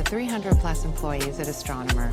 300 plus employees at Astronomer.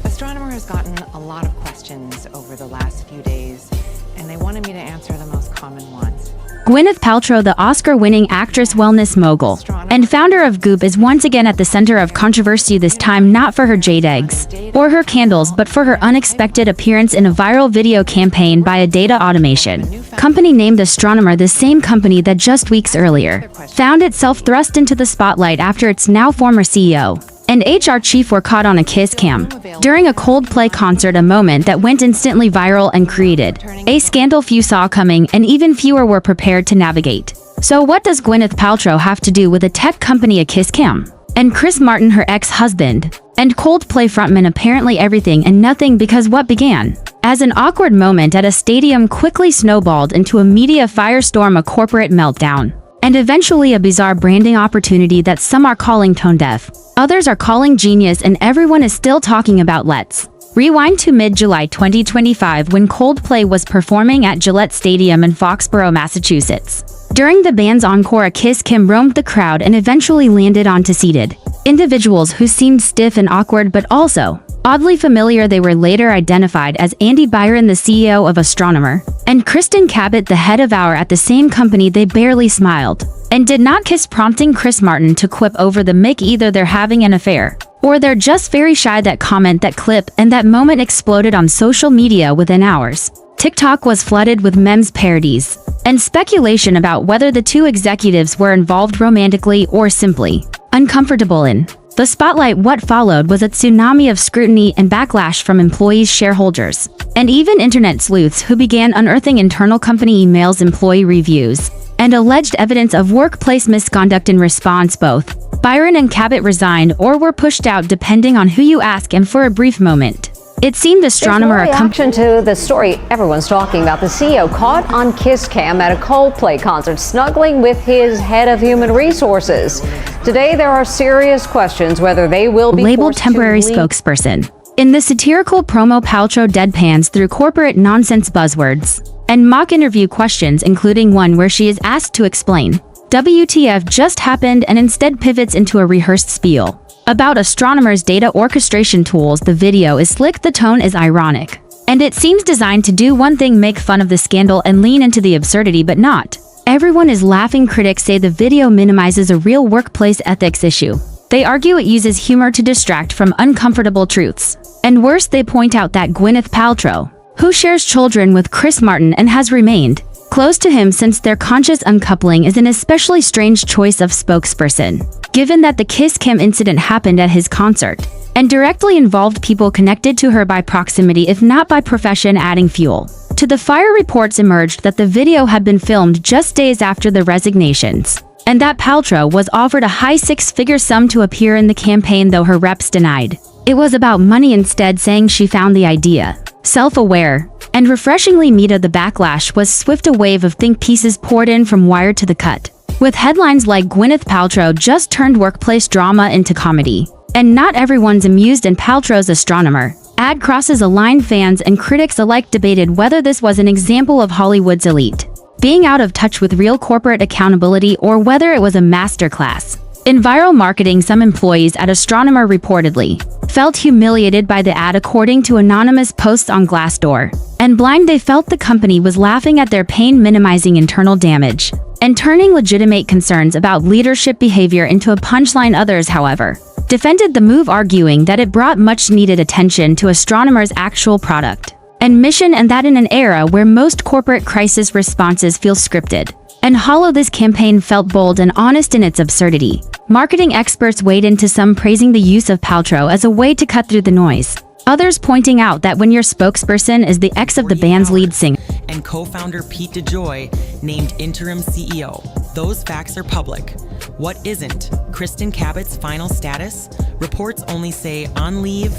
Astronomer has gotten a lot of questions over the last few days, and they wanted me to answer the most common ones. Gwyneth Paltrow, the Oscar-winning actress, wellness mogul, and founder of Goop, is once again at the center of controversy, this time not for her jade eggs or her candles, but for her unexpected appearance in a viral video campaign by a data automation company named Astronomer, the same company that just weeks earlier found itself thrust into the spotlight after its now former CEO and HR chief were caught on a kiss cam during a Coldplay concert, a moment that went instantly viral and created a scandal few saw coming and even fewer were prepared to navigate. So what does Gwyneth Paltrow have to do with a tech company, a kiss cam, and Chris Martin, her ex-husband, and Coldplay frontman? Apparently everything and nothing, because what began as an awkward moment at a stadium quickly snowballed into a media firestorm, a corporate meltdown, and eventually a bizarre branding opportunity that some are calling tone-deaf, others are calling genius, and everyone is still talking about. Let's rewind to mid-July 2025 when Coldplay was performing at Gillette Stadium in Foxborough, Massachusetts. During the band's encore, a kiss cam roamed the crowd and eventually landed onto seated individuals who seemed stiff and awkward, but also oddly familiar. They were later identified as Andy Byron, the CEO of Astronomer, and Kristen Cabot, the head of our at the same company. They barely smiled and did not kiss, prompting Chris Martin to quip over the mic either they're having an affair or they're just very shy. That comment, that clip, and that moment exploded on social media within hours. TikTok was flooded with memes, parodies, and speculation about whether the two executives were involved romantically or simply uncomfortable in the spotlight. What followed was a tsunami of scrutiny and backlash from employees, shareholders, and even internet sleuths who began unearthing internal company emails, employee reviews, and alleged evidence of workplace misconduct. In response, both Byron and Cabot resigned or were pushed out, depending on who you ask, and for a brief moment it seemed Astronomer a reaction to the story everyone's talking about. The CEO caught on kiss cam at a Coldplay concert, snuggling with his head of human resources. Today, there are serious questions whether they will be labeled temporary spokesperson. In the satirical promo, Paltrow deadpans through corporate nonsense buzzwords and mock interview questions, including one where she is asked to explain WTF just happened and instead pivots into a rehearsed spiel about Astronomer's data orchestration tools. The video is slick, the tone is ironic, and it seems designed to do one thing: make fun of the scandal and lean into the absurdity, but not everyone is laughing. Critics say the video minimizes a real workplace ethics issue. They argue it uses humor to distract from uncomfortable truths. And worse, they point out that Gwyneth Paltrow, who shares children with Chris Martin and has remained close to him since their conscious uncoupling, is an especially strange choice of spokesperson, given that the kiss cam incident happened at his concert and directly involved people connected to her by proximity, if not by profession, adding fuel to the fire. Reports emerged that the video had been filmed just days after the resignations, and that Paltrow was offered a high six-figure sum to appear in the campaign, though her reps denied it was about money, instead saying she found the idea self-aware and refreshingly meta. The backlash was swift. A wave of think pieces poured in from Wired to The Cut, with headlines like Gwyneth Paltrow just turned workplace drama into comedy, and not everyone's amused, and Paltrow's Astronomer ad crosses a line. Fans and critics alike debated whether this was an example of Hollywood's elite being out of touch with real corporate accountability or whether it was a masterclass in viral marketing. Some employees at Astronomer reportedly felt humiliated by the ad, according to anonymous posts on Glassdoor, and blind. They felt the company was laughing at their pain, minimizing internal damage, and turning legitimate concerns about leadership behavior into a punchline. Others, however, defended the move, arguing that it brought much-needed attention to Astronomer's actual product and mission, and that in an era where most corporate crisis responses feel scripted and hollow, this campaign felt bold and honest in its absurdity. Marketing experts weighed into, some praising the use of Paltrow as a way to cut through the noise, others pointing out that when your spokesperson is the ex of the band's lead singer and co-founder Pete DeJoy named interim CEO, those facts are public. What isn't? Kristen Cabot's final status? Reports only say on leave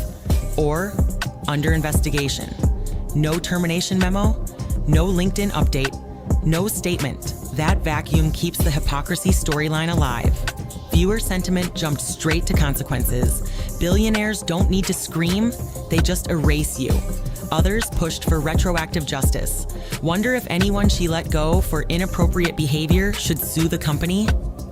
or under investigation. No termination memo, no LinkedIn update, no statement. That vacuum keeps the hypocrisy storyline alive. Viewer sentiment jumped straight to consequences. Billionaires don't need to scream, they just erase you. Others pushed for retroactive justice. Wonder if anyone she let go for inappropriate behavior should sue the company?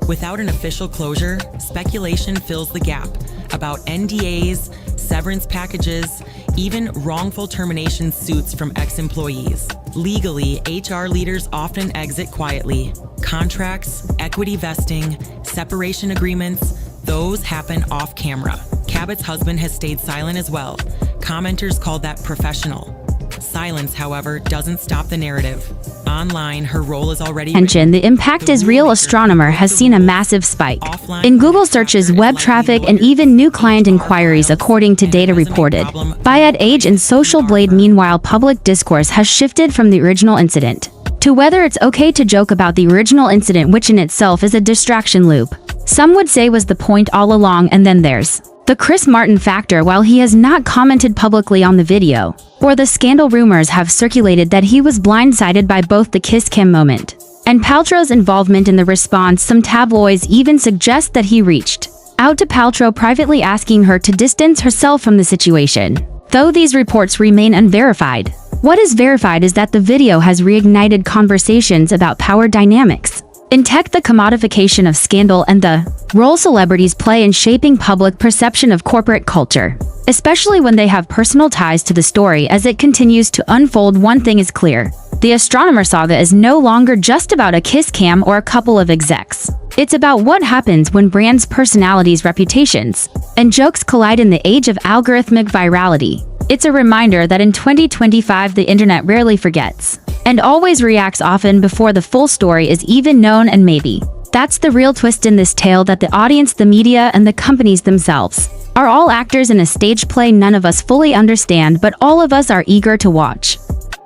Without an official closure, speculation fills the gap. about NDAs, severance packages, even wrongful termination suits from ex-employees. Legally, HR leaders often exit quietly. Contracts, equity vesting, separation agreements, those happen off camera. Cabot's husband has stayed silent as well. Commenters call that professional. Silence, however, doesn't stop the narrative. Online, her role is already The impact is real. Astronomer has seen a massive spike in Google searches, web traffic, and even new client inquiries, according to data reported by Ad Age and Social Blade. Meanwhile, public discourse has shifted from the original incident to whether it's okay to joke about the original incident, which in itself is a distraction loop. Some would say was the point all along, and then there's the Chris Martin factor. While he has not commented publicly on the video or the scandal, rumors have circulated that he was blindsided by both the kiss cam moment and Paltrow's involvement in the response. Some tabloids even suggest that he reached out to Paltrow privately, asking her to distance herself from the situation. Though these reports remain unverified, what is verified is that the video has reignited conversations about power dynamics in tech, the commodification of scandal, and the role celebrities play in shaping public perception of corporate culture, especially when they have personal ties to the story. As it continues to unfold, one thing is clear: the Astronomer saga is no longer just about a kiss cam or a couple of execs. It's about what happens when brands, personalities, reputations, and jokes collide in the age of algorithmic virality. It's a reminder that in 2025, the internet rarely forgets and always reacts, often before the full story is even known. And maybe that's the real twist in this tale, that the audience, the media, and the companies themselves are all actors in a stage play none of us fully understand, but all of us are eager to watch.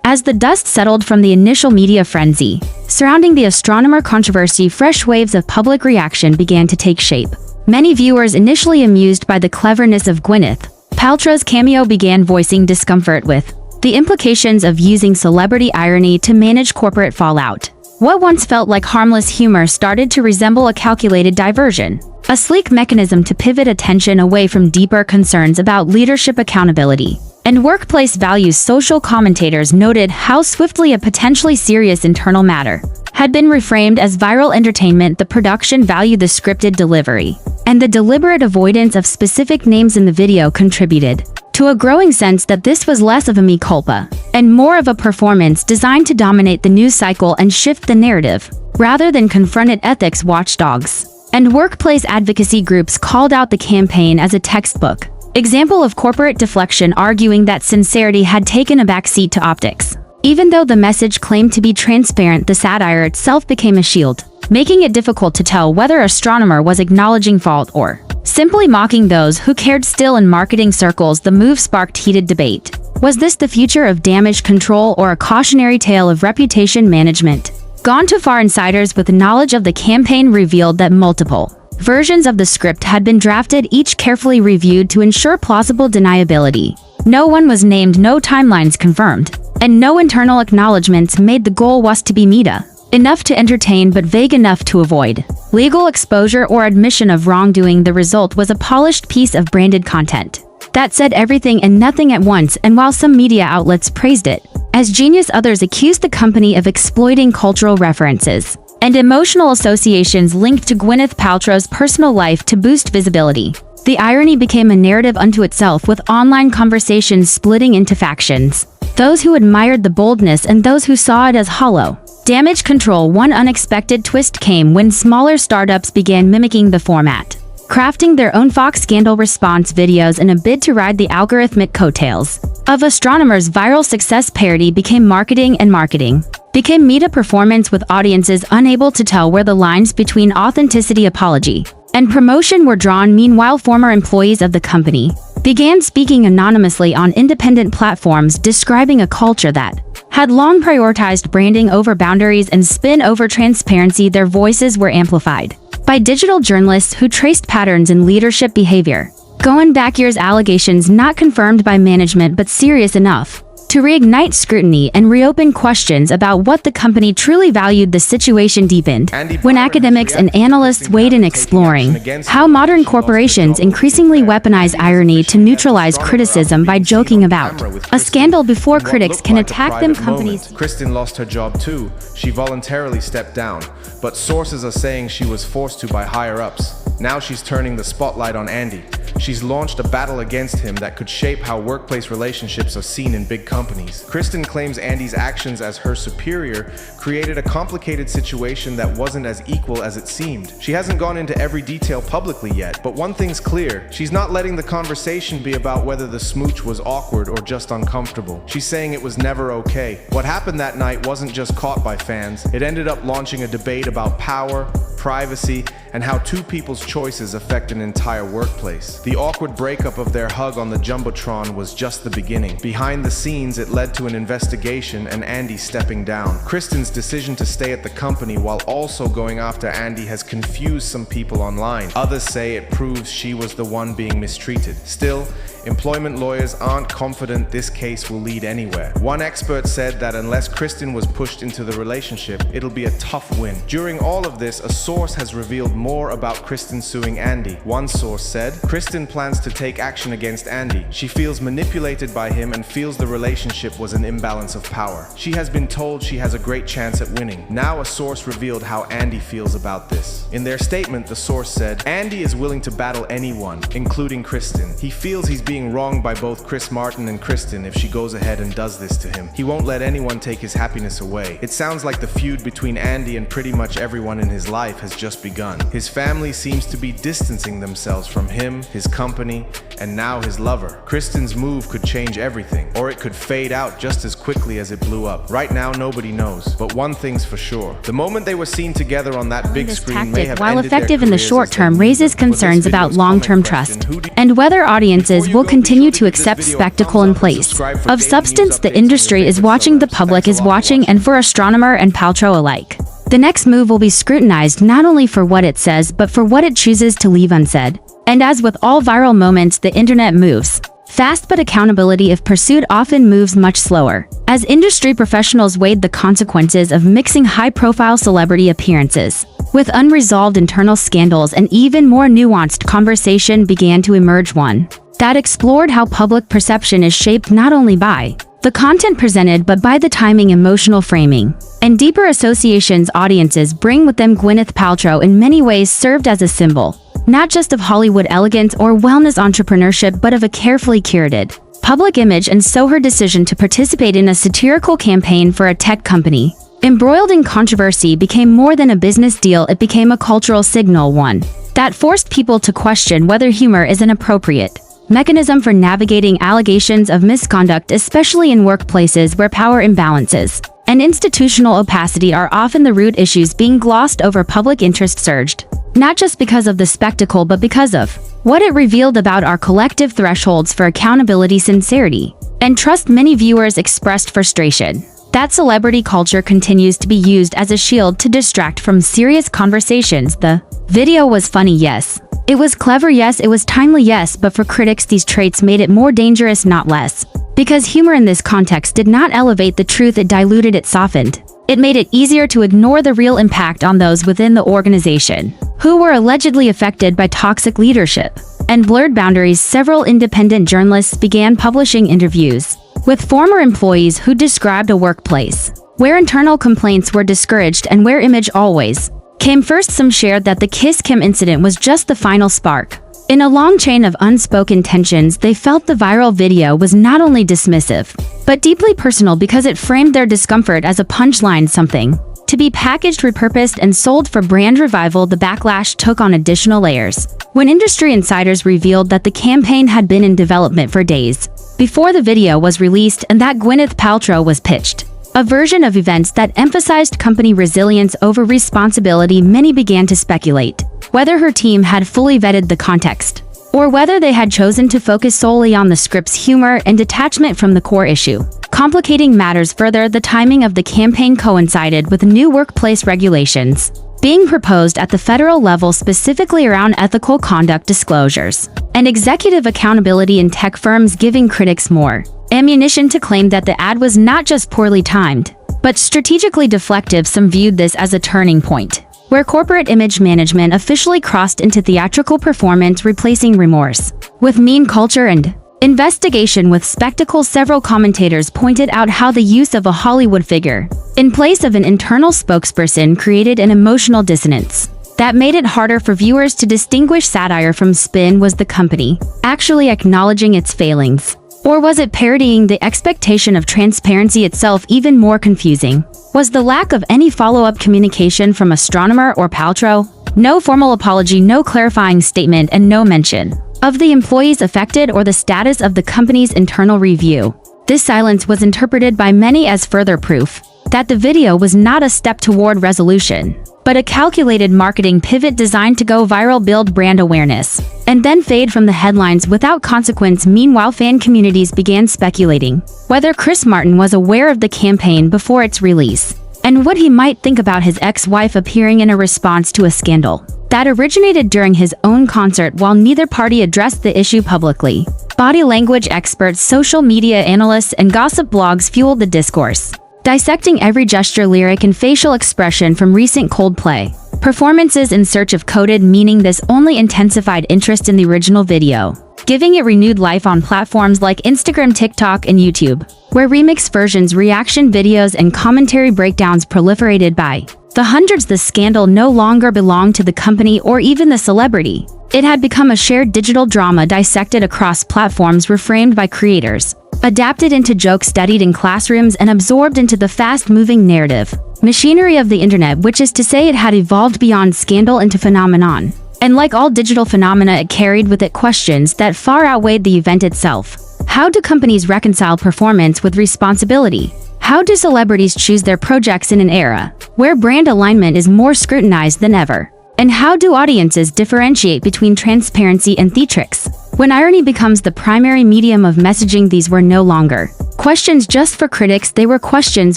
As the dust settled from the initial media frenzy surrounding the Astronomer controversy, fresh waves of public reaction began to take shape. Many viewers, initially amused by the cleverness of Gwyneth Paltrow's cameo, began voicing discomfort with the implications of using celebrity irony to manage corporate fallout. What once felt like harmless humor started to resemble a calculated diversion, a sleek mechanism to pivot attention away from deeper concerns about leadership, accountability, and workplace values. Social commentators noted how swiftly a potentially serious internal matter had been reframed as viral entertainment. The production value, the scripted delivery, and the deliberate avoidance of specific names in the video contributed to a growing sense that this was less of a mea culpa and more of a performance designed to dominate the news cycle and shift the narrative, rather than confront it. Ethics watchdogs and workplace advocacy groups called out the campaign as a textbook example of corporate deflection, arguing that sincerity had taken a backseat to optics. Even though the message claimed to be transparent, the satire itself became a shield, making it difficult to tell whether Astronomer was acknowledging fault or simply mocking those who cared. Still, in marketing circles, the move sparked heated debate. Was this the future of damage control or a cautionary tale of reputation management gone too far? Insiders with knowledge of the campaign revealed that multiple versions of the script had been drafted, each carefully reviewed to ensure plausible deniability. No one was named, no timelines confirmed, and no internal acknowledgements made. The goal was to be meta enough to entertain, but vague enough to avoid legal exposure or admission of wrongdoing. The result was a polished piece of branded content that said everything and nothing at once. And while some media outlets praised it as genius, others accused the company of exploiting cultural references and emotional associations linked to Gwyneth Paltrow's personal life to boost visibility. The irony became a narrative unto itself, with online conversations splitting into factions: those who admired the boldness and those who saw it as hollow damage control. One unexpected twist came when smaller startups began mimicking the format, crafting their own Fox scandal response videos in a bid to ride the algorithmic coattails of Astronomer's viral success. Parody became marketing, and marketing became meta performance, with audiences unable to tell where the lines between authenticity, apology, and promotion were drawn. Meanwhile, former employees of the company began speaking anonymously on independent platforms, describing a culture that had long prioritized branding over boundaries and spin over transparency. Their voices were amplified by digital journalists who traced patterns in leadership behavior going back years, allegations not confirmed by management but serious enough to reignite scrutiny and reopen questions about what the company truly valued. The situation deepened when academics and analysts weighed in, exploring how modern corporations increasingly weaponize irony to neutralize criticism by joking about a scandal before critics can attack them. Companies. Kristen lost her job too. She voluntarily stepped down, but sources are saying she was forced to by higher-ups. Now she's turning the spotlight on Andy. she's launched a battle against him that could shape how workplace relationships are seen in big companies. Kristen claims Andy's actions as her superior created a complicated situation that wasn't as equal as it seemed. She hasn't gone into every detail publicly yet, but one thing's clear: she's not letting the conversation be about whether the smooch was awkward or just uncomfortable. She's saying it was never okay. What happened that night wasn't just caught by fans, it ended up launching a debate about power, privacy, and how two people's choices affect an entire workplace. The awkward breakup of their hug on the jumbotron was just the beginning. Behind the scenes, it led to an investigation and Andy stepping down. Kristen's decision to stay at the company while also going after Andy has confused some people online. Others say it proves she was the one being mistreated. Still, employment lawyers aren't confident this case will lead anywhere. One expert said that unless Kristen was pushed into the relationship, it'll be a tough win. During all of this, a source has revealed more about Kristen suing Andy. One source said, Kristen plans to take action against Andy. She feels manipulated by him and feels the relationship was an imbalance of power. She has been told she has a great chance at winning. Now a source revealed how Andy feels about this. In their statement, the source said, Andy is willing to battle anyone, including Kristen. He feels he's being wronged by both Chris Martin and Kristen if she goes ahead and does this to him. He won't let anyone take his happiness away. It sounds like the feud between Andy and pretty much everyone in his life has just begun. His family seems to be distancing themselves from him, his company, and now his lover. Kristen's move could change everything, or it could fade out just as quickly as it blew up. Right now, nobody knows, but one thing's for sure. The moment they were seen together on that big screen may have while ended effective their in the careers short as they term, knew raises them. For this concerns about video's long-term comment trust question, who do you- and whether audiences Before you will go, continue be to sure give accept this video a spectacle thumbs in up and place subscribe for of daily substance. news The updates on industry your is favorite watching, the celebs. public Thanks is a lot for watching, watching. and for Astronomer and Paltrow alike, the next move will be scrutinized not only for what it says but for what it chooses to leave unsaid. And as with all viral moments, the internet moves fast, but accountability, if pursued, often moves much slower. As industry professionals weighed the consequences of mixing high-profile celebrity appearances with unresolved internal scandals, an even more nuanced conversation began to emerge, one that explored how public perception is shaped not only by the content presented but by the timing, emotional framing, and deeper associations audiences bring with them. Gwyneth Paltrow in many ways served as a symbol not just of Hollywood elegance or wellness entrepreneurship, but of a carefully curated public image, and so her decision to participate in a satirical campaign for a tech company embroiled in controversy became more than a business deal. It became a cultural signal, one that forced people to question whether humor is an appropriate mechanism for navigating allegations of misconduct, especially in workplaces where power imbalances and institutional opacity are often the root issues being glossed over. Public interest surged, not just because of the spectacle but because of what it revealed about our collective thresholds for accountability, sincerity, and trust. Many viewers expressed frustration that celebrity culture continues to be used as a shield to distract from serious conversations. The video was funny, yes. It was clever, yes. It was timely, yes. But for critics, these traits made it more dangerous, not less. Because humor in this context did not elevate the truth, it diluted it, softened. It made it easier to ignore the real impact on those within the organization who were allegedly affected by toxic leadership and blurred boundaries. Several independent journalists began publishing interviews with former employees who described a workplace where internal complaints were discouraged and where image always came first. Some shared that the Kiss Kim incident was just the final spark in a long chain of unspoken tensions. They felt the viral video was not only dismissive, but deeply personal because it framed their discomfort as a punchline, something to be packaged, repurposed, and sold for brand revival. The backlash took on additional layers when industry insiders revealed that the campaign had been in development for days before the video was released, and that Gwyneth Paltrow was pitched a version of events that emphasized company resilience over responsibility. Many began to speculate whether her team had fully vetted the context, or whether they had chosen to focus solely on the script's humor and detachment from the core issue. Complicating matters further, the timing of the campaign coincided with new workplace regulations being proposed at the federal level, specifically around ethical conduct disclosures and executive accountability in tech firms, giving critics more ammunition to claim that the ad was not just poorly timed, but strategically deflective. Some viewed this as a turning point, where corporate image management officially crossed into theatrical performance, replacing remorse with meme culture and investigation with spectacle. Several commentators pointed out how the use of a Hollywood figure in place of an internal spokesperson created an emotional dissonance that made it harder for viewers to distinguish satire from spin. Was the company actually acknowledging its failings? Or was it parodying the expectation of transparency itself? Even more confusing was the lack of any follow-up communication from Astronomer or Paltrow. No formal apology, no clarifying statement, and no mention of the employees affected or the status of the company's internal review. This silence was interpreted by many as further proof that the video was not a step toward resolution, but a calculated marketing pivot designed to go viral, build brand awareness, and then fade from the headlines without consequence. Meanwhile, fan communities began speculating whether Chris Martin was aware of the campaign before its release, and what he might think about his ex-wife appearing in a response to a scandal that originated during his own concert. While neither party addressed the issue publicly, body language experts, social media analysts, and gossip blogs fueled the discourse, dissecting every gesture, lyric, and facial expression from recent Coldplay performances in search of coded meaning. This only intensified interest in the original video, giving it renewed life on platforms like Instagram, TikTok, and YouTube, where remix versions, reaction videos, and commentary breakdowns proliferated by the hundreds. The scandal no longer belonged to the company or even the celebrity. It had become a shared digital drama dissected across platforms, reframed by creators, adapted into jokes, studied in classrooms, and absorbed into the fast-moving narrative machinery of the internet, which is to say it had evolved beyond scandal into phenomenon. And like all digital phenomena, it carried with it questions that far outweighed the event itself. How do companies reconcile performance with responsibility? How do celebrities choose their projects in an era where brand alignment is more scrutinized than ever? And how do audiences differentiate between transparency and theatrics when irony becomes the primary medium of messaging? These were no longer questions just for critics, they were questions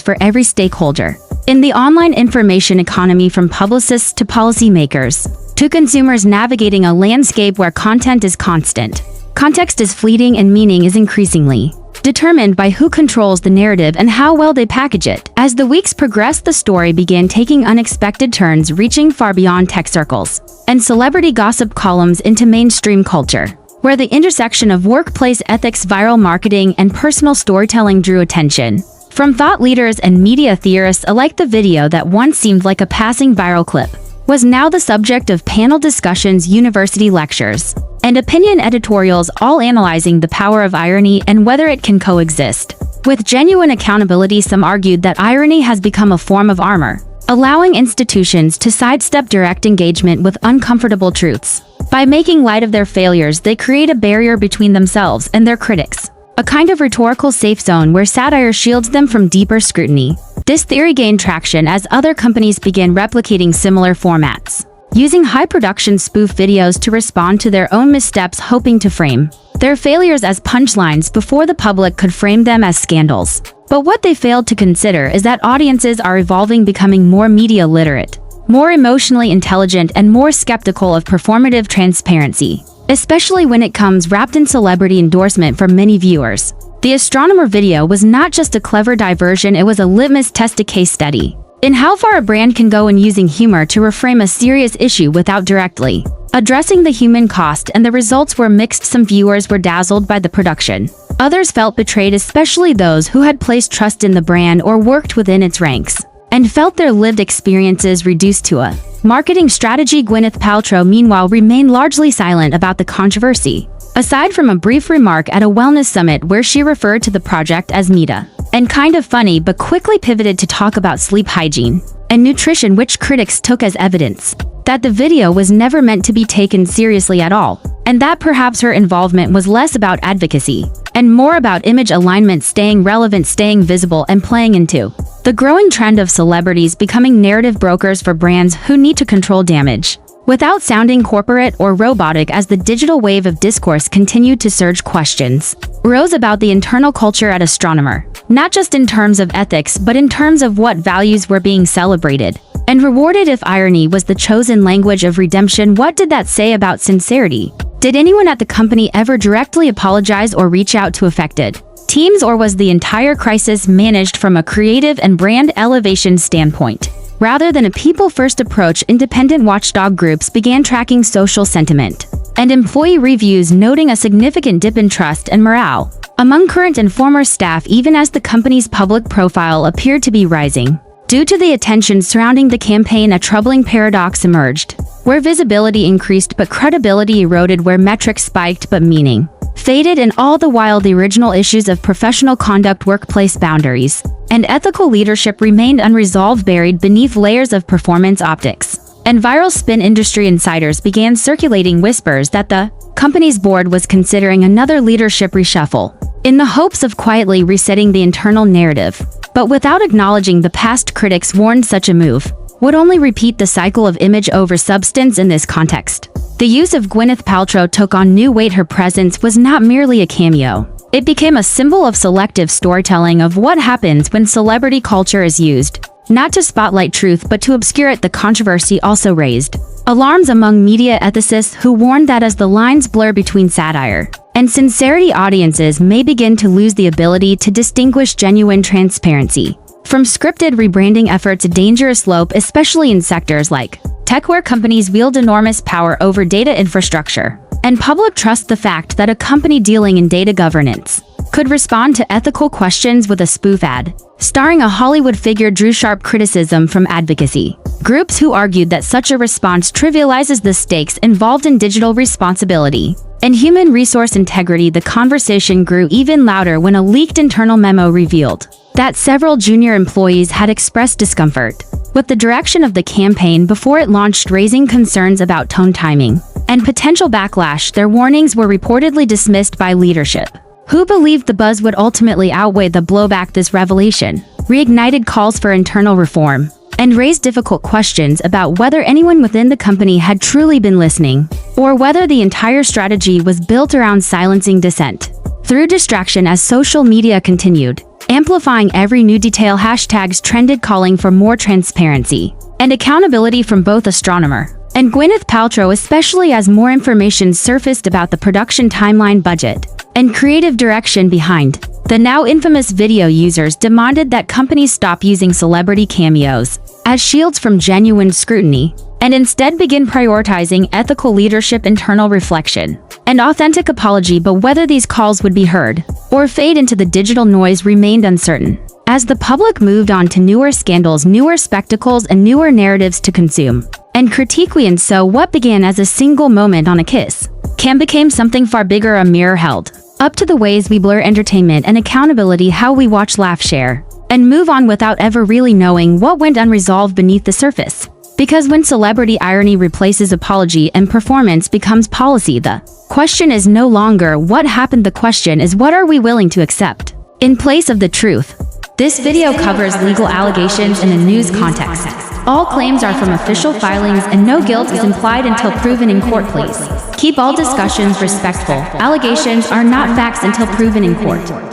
for every stakeholder in the online information economy, from publicists to policymakers to consumers navigating a landscape where content is constant, context is fleeting, and meaning is increasingly determined by who controls the narrative and how well they package it. As the weeks progressed, the story began taking unexpected turns, reaching far beyond tech circles and celebrity gossip columns into mainstream culture, where the intersection of workplace ethics, viral marketing, and personal storytelling drew attention from thought leaders and media theorists alike. The video that once seemed like a passing viral clip was now the subject of panel discussions, university lectures, and opinion editorials, all analyzing the power of irony and whether it can coexist with genuine accountability. Some argued that irony has become a form of armor, allowing institutions to sidestep direct engagement with uncomfortable truths. By making light of their failures, they create a barrier between themselves and their critics, a kind of rhetorical safe zone where satire shields them from deeper scrutiny. This theory gained traction as other companies began replicating similar formats, using high-production spoof videos to respond to their own missteps, hoping to frame their failures as punchlines before the public could frame them as scandals. But what they failed to consider is that audiences are evolving, becoming more media literate, more emotionally intelligent, and more skeptical of performative transparency, especially when it comes wrapped in celebrity endorsement. For many viewers, the Astronomer video was not just a clever diversion, it was a litmus test, a case study in how far a brand can go in using humor to reframe a serious issue without directly addressing the human cost. And the results were mixed. Some viewers were dazzled by the production, others felt betrayed, especially those who had placed trust in the brand or worked within its ranks and felt their lived experiences reduced to a marketing strategy. Gwyneth Paltrow, meanwhile, remained largely silent about the controversy, aside from a brief remark at a wellness summit where she referred to the project as meta and kind of funny, but quickly pivoted to talk about sleep hygiene and nutrition, which critics took as evidence that the video was never meant to be taken seriously at all, and that perhaps her involvement was less about advocacy and more about image alignment, staying relevant, staying visible, and playing into the growing trend of celebrities becoming narrative brokers for brands who need to control damage without sounding corporate or robotic. As the digital wave of discourse continued to surge, questions rose about the internal culture at Astronomer, not just in terms of ethics, but in terms of what values were being celebrated and rewarded. If irony was the chosen language of redemption, what did that say about sincerity? Did anyone at the company ever directly apologize or reach out to affected teams, or was the entire crisis managed from a creative and brand elevation standpoint rather than a people-first approach? Independent watchdog groups began tracking social sentiment and employee reviews, noting a significant dip in trust and morale among current and former staff, even as the company's public profile appeared to be rising. Due to the attention surrounding the campaign, a troubling paradox emerged, where visibility increased but credibility eroded, where metrics spiked but meaning faded, and all the while the original issues of professional conduct, workplace boundaries, and ethical leadership remained unresolved, buried beneath layers of performance optics and viral spin. Industry insiders began circulating whispers that the company's board was considering another leadership reshuffle, in the hopes of quietly resetting the internal narrative. But without acknowledging the past, critics warned such a move would only repeat the cycle of image over substance. In this context, the use of Gwyneth Paltrow took on new weight. Her presence was not merely a cameo. It became a symbol of selective storytelling, of what happens when celebrity culture is used, not to spotlight truth but to obscure it. The controversy also raised alarms among media ethicists, who warned that as the lines blur between satire and sincerity, audiences may begin to lose the ability to distinguish genuine transparency from scripted. Rebranding efforts a dangerous slope, especially in sectors like tech, where companies wield enormous power over data infrastructure and public trust. The fact that a company dealing in data governance could respond to ethical questions with a spoof ad starring a Hollywood figure drew sharp criticism from advocacy groups, who argued that such a response trivializes the stakes involved in digital responsibility and human resource integrity. The conversation grew even louder when a leaked internal memo revealed that several junior employees had expressed discomfort with the direction of the campaign before it launched, raising concerns about tone, timing, and potential backlash. Their warnings were reportedly dismissed by leadership, who believed the buzz would ultimately outweigh the blowback. This revelation reignited calls for internal reform and raised difficult questions about whether anyone within the company had truly been listening, or whether the entire strategy was built around silencing dissent through distraction. As social media continued amplifying every new detail, hashtags trended calling for more transparency and accountability from both Astronomer and Gwyneth Paltrow, especially as more information surfaced about the production timeline, budget, and creative direction behind the now infamous video. Users demanded that companies stop using celebrity cameos as shields from genuine scrutiny and instead begin prioritizing ethical leadership, internal reflection, and authentic apology. But whether these calls would be heard or fade into the digital noise remained uncertain, as the public moved on to newer scandals, newer spectacles, and newer narratives to consume and critique. And so what began as a single moment on a kiss cam became something far bigger, a mirror held up to the ways we blur entertainment and accountability, how we watch, laugh, share, and move on without ever really knowing what went unresolved beneath the surface. Because when celebrity irony replaces apology and performance becomes policy, the question is no longer what happened, the question is what are we willing to accept in place of the truth. This video covers legal allegations in a news context. All claims are from official filings and no guilt is implied until proven in court. Please keep all discussions respectful. Allegations are not facts until proven in court.